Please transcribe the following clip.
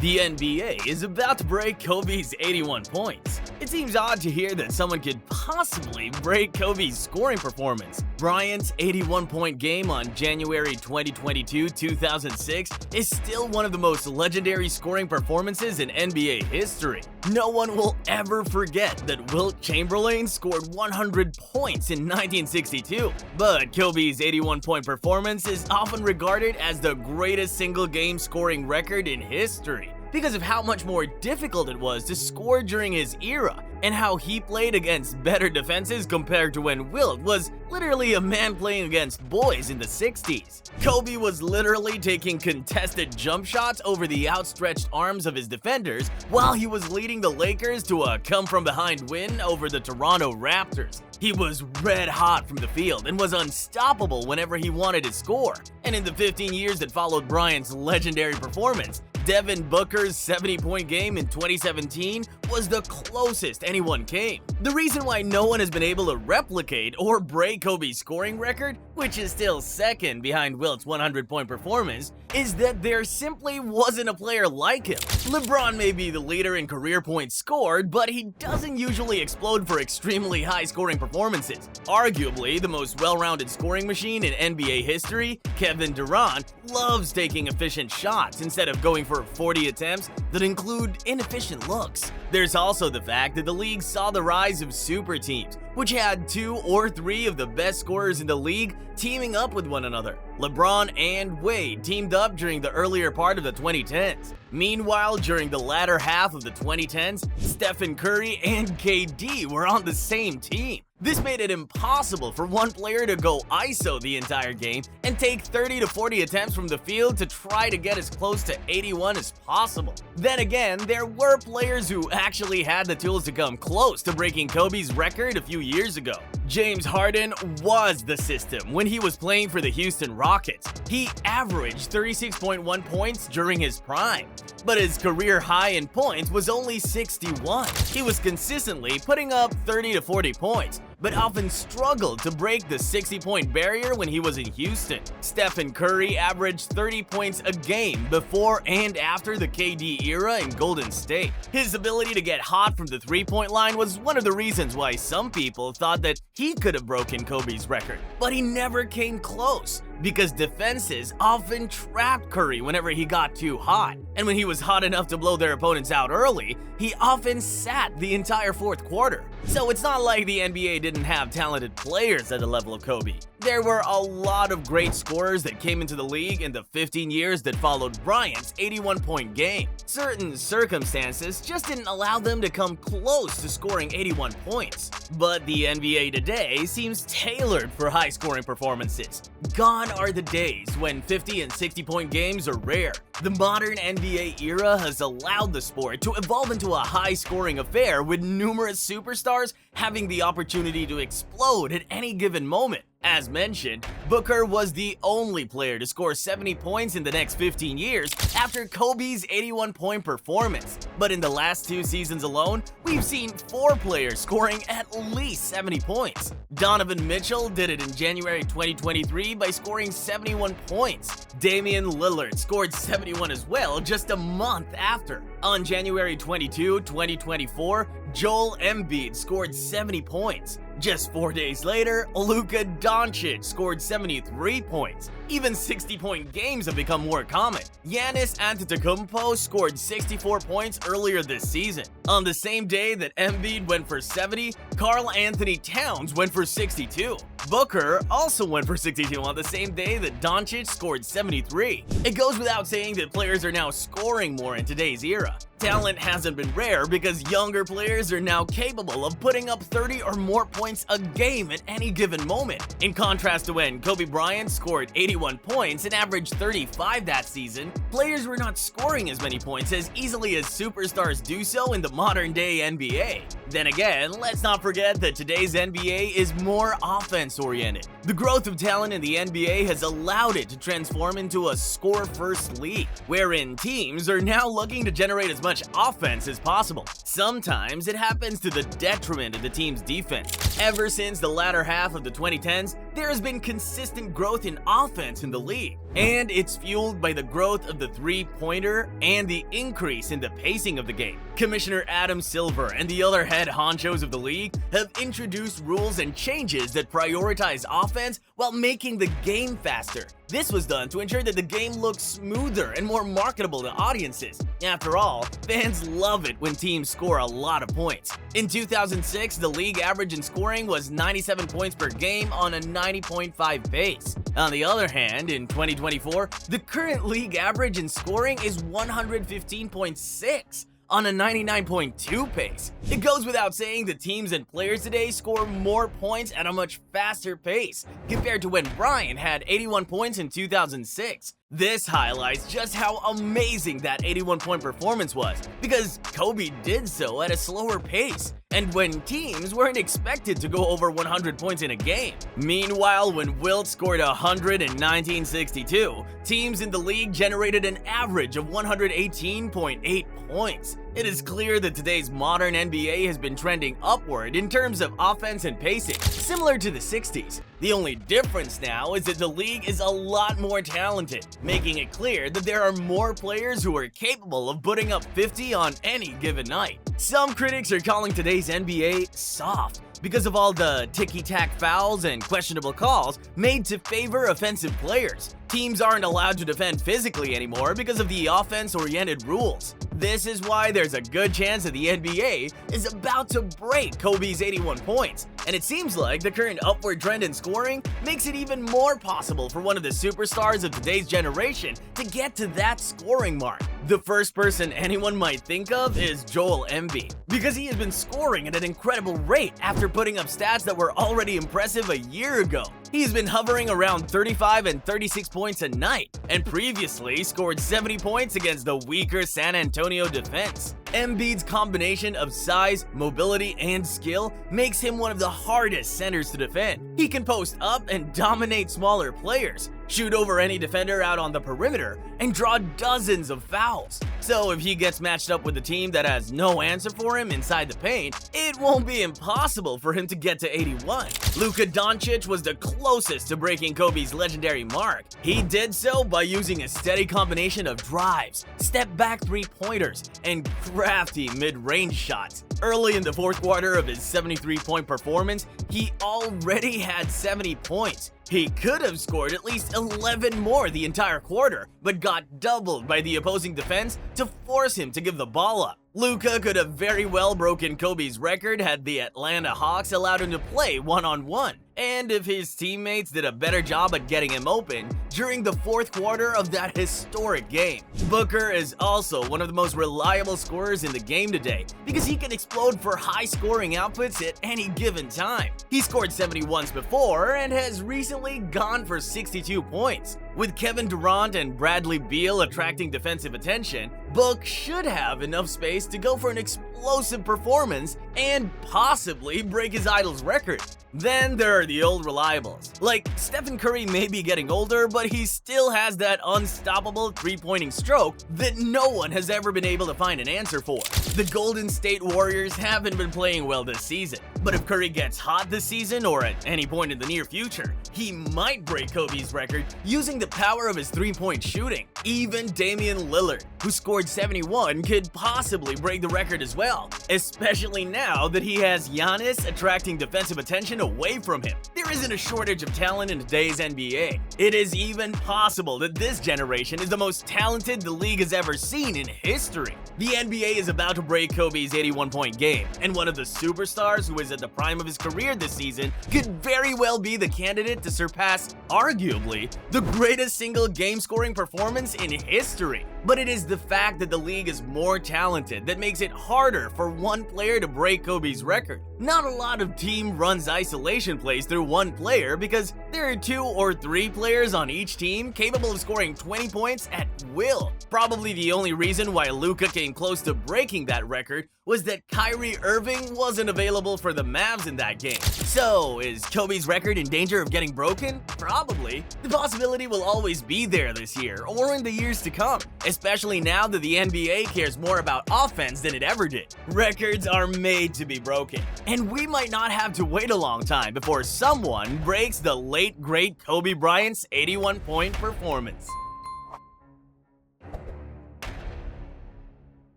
The NBA is about to break Kobe's 81 points. It seems odd to hear that someone could possibly break Kobe's scoring performance. Bryant's 81-point game on January 2022-2006 is still one of the most legendary scoring performances in NBA history. No one will ever forget that Wilt Chamberlain scored 100 points in 1962, but Kobe's 81-point performance is often regarded as the greatest single-game scoring record in history because of how much more difficult it was to score during his era and how he played against better defenses compared to when Wilt was literally a man playing against boys in the 60s. Kobe was literally taking contested jump shots over the outstretched arms of his defenders while he was leading the Lakers to a come-from-behind win over the Toronto Raptors. He was red hot from the field and was unstoppable whenever he wanted to score. And in the 15 years that followed Bryant's legendary performance, Devin Booker's 70-point game in 2017 was the closest anyone came. The reason why no one has been able to replicate or break Kobe's scoring record, which is still second behind Wilt's 100-point performance, is that there simply wasn't a player like him. LeBron may be the leader in career points scored, but he doesn't usually explode for extremely high scoring performances. Arguably the most well-rounded scoring machine in NBA history, Kevin Durant, loves taking efficient shots instead of going for 40 attempts that include inefficient looks. There's also the fact that the league saw the rise of super teams, which had 2 or 3 of the best scorers in the league teaming up with one another. LeBron and Wade teamed up during the earlier part of the 2010s. Meanwhile, during the latter half of the 2010s, Stephen Curry and KD were on the same team. This made it impossible for one player to go ISO the entire game and take 30 to 40 attempts from the field to try to get as close to 81 as possible. Then again, there were players who actually had the tools to come close to breaking Kobe's record a few years ago. James Harden was the system when he was playing for the Houston Rockets. He averaged 36.1 points during his prime, but his career high in points was only 61. He was consistently putting up 30 to 40 points, but often struggled to break the 60-point barrier when he was in Houston. Stephen Curry averaged 30 points a game before and after the KD era in Golden State. His ability to get hot from the three-point line was one of the reasons why some people thought that he could have broken Kobe's record, but he never came close because defenses often trapped Curry whenever he got too hot. And when he was hot enough to blow their opponents out early, he often sat the entire fourth quarter. So it's not like the NBA didn't have talented players at the level of Kobe. There were a lot of great scorers that came into the league in the 15 years that followed Bryant's 81-point game. Certain circumstances just didn't allow them to come close to scoring 81 points. But the NBA today seems tailored for high-scoring performances. Gone are the days when 50 and 60-point games are rare. The modern NBA era has allowed the sport to evolve into a high-scoring affair with numerous superstars having the opportunity to explode at any given moment. As mentioned, Booker was the only player to score 70 points in the next 15 years after Kobe's 81-point performance. But in the last 2 seasons alone, we've seen 4 players scoring at least 70 points. Donovan Mitchell did it in January 2023 by scoring 71 points. Damian Lillard scored 71 as well just a month after. On January 22, 2024, Joel Embiid scored 70 points. Just 4 days later, Luka Doncic scored 73 points. Even 60-point games have become more common. Giannis Antetokounmpo scored 64 points earlier this season. On the same day that Embiid went for 70, Karl Anthony Towns went for 62. Booker also went for 62 on the same day that Doncic scored 73. It goes without saying that players are now scoring more in today's era. Talent hasn't been rare because younger players are now capable of putting up 30 or more points a game at any given moment. In contrast to when Kobe Bryant scored 81 points and averaged 35 that season, players were not scoring as many points as easily as superstars do so in the modern-day NBA. Then again, let's not forget that today's NBA is more offense-oriented. The growth of talent in the NBA has allowed it to transform into a score-first league, wherein teams are now looking to generate as much much offense as possible. Sometimes it happens to the detriment of the team's defense. Ever since the latter half of the 2010s, there has been consistent growth in offense in the league, and it's fueled by the growth of the three-pointer and the increase in the pacing of the game. Commissioner Adam Silver and the other head honchos of the league have introduced rules and changes that prioritize offense while making the game faster. This was done to ensure that the game looks smoother and more marketable to audiences. After all, fans love it when teams score a lot of points. In 2006, the league average in scoring was 97 points per game on a 90.5 pace. On the other hand, in 2024, the current league average in scoring is 115.6 on a 99.2 pace. It goes without saying that teams and players today score more points at a much faster pace compared to when Bryant had 81 points in 2006. This highlights just how amazing that 81-point performance was, because Kobe did so at a slower pace, and when teams weren't expected to go over 100 points in a game. Meanwhile, when Wilt scored 100 in 1962, teams in the league generated an average of 118.8 points. It is clear that today's modern NBA has been trending upward in terms of offense and pacing, similar to the 60s. The only difference now is that the league is a lot more talented, making it clear that there are more players who are capable of putting up 50 on any given night. Some critics are calling today's NBA soft because of all the ticky-tack fouls and questionable calls made to favor offensive players. Teams aren't allowed to defend physically anymore because of the offense-oriented rules. This is why there's a good chance that the NBA is about to break Kobe's 81 points, and it seems like the current upward trend in scoring makes it even more possible for one of the superstars of today's generation to get to that scoring mark. The first person anyone might think of is Joel Embiid, because he has been scoring at an incredible rate after putting up stats that were already impressive a year ago. He's been hovering around 35 and 36 points a night, and previously scored 70 points against the weaker San Antonio defense. Embiid's combination of size, mobility, and skill makes him one of the hardest centers to defend. He can post up and dominate smaller players, shoot over any defender out on the perimeter, and draw dozens of fouls. So if he gets matched up with a team that has no answer for him inside the paint, it won't be impossible for him to get to 81. Luka Doncic was the closest to breaking Kobe's legendary mark. He did so by using a steady combination of drives, step-back three-pointers, and crafty mid-range shots. Early in the fourth quarter of his 73-point performance, he already had 70 points. He could have scored at least 11 more the entire quarter, but got doubled by the opposing defense to force him to give the ball up. Luka could have very well broken Kobe's record had the Atlanta Hawks allowed him to play one-on-one, and if his teammates did a better job at getting him open during the fourth quarter of that historic game. Booker is also one of the most reliable scorers in the game today because he can explode for high-scoring outputs at any given time. He scored 70 once before and has recently gone for 62 points. With Kevin Durant and Bradley Beal attracting defensive attention, Book should have enough space to go for an explosive performance and possibly break his idol's record. Then there are the old reliables. Like, Stephen Curry may be getting older, but he still has that unstoppable three-pointing stroke that no one has ever been able to find an answer for. The Golden State Warriors haven't been playing well this season, but if Curry gets hot this season or at any point in the near future, he might break Kobe's record using the power of his three-point shooting. Even Damian Lillard, who scored 71, could possibly break the record as well, especially now that he has Giannis attracting defensive attention away from him. There isn't a shortage of talent in today's NBA. It is even possible that this generation is the most talented the league has ever seen in history. The NBA is about to break Kobe's 81-point game, and one of the superstars who is at the prime of his career this season could very well be the candidate to surpass, arguably, the greatest single game-scoring performance in history. But it is the fact that the league is more talented that makes it harder for one player to break Kobe's record. Not a lot of team runs isolation plays through one player because there are 2 or 3 players on each team capable of scoring 20 points at will. Probably the only reason why Luka came close to breaking that record was that Kyrie Irving wasn't available for the Mavs in that game. So, is Kobe's record in danger of getting broken? Probably. The possibility will always be there this year, or in the years to come, especially now that the NBA cares more about offense than it ever did. Records are made to be broken, and we might not have to wait a long time before someone breaks the late great Kobe Bryant's 81-point performance.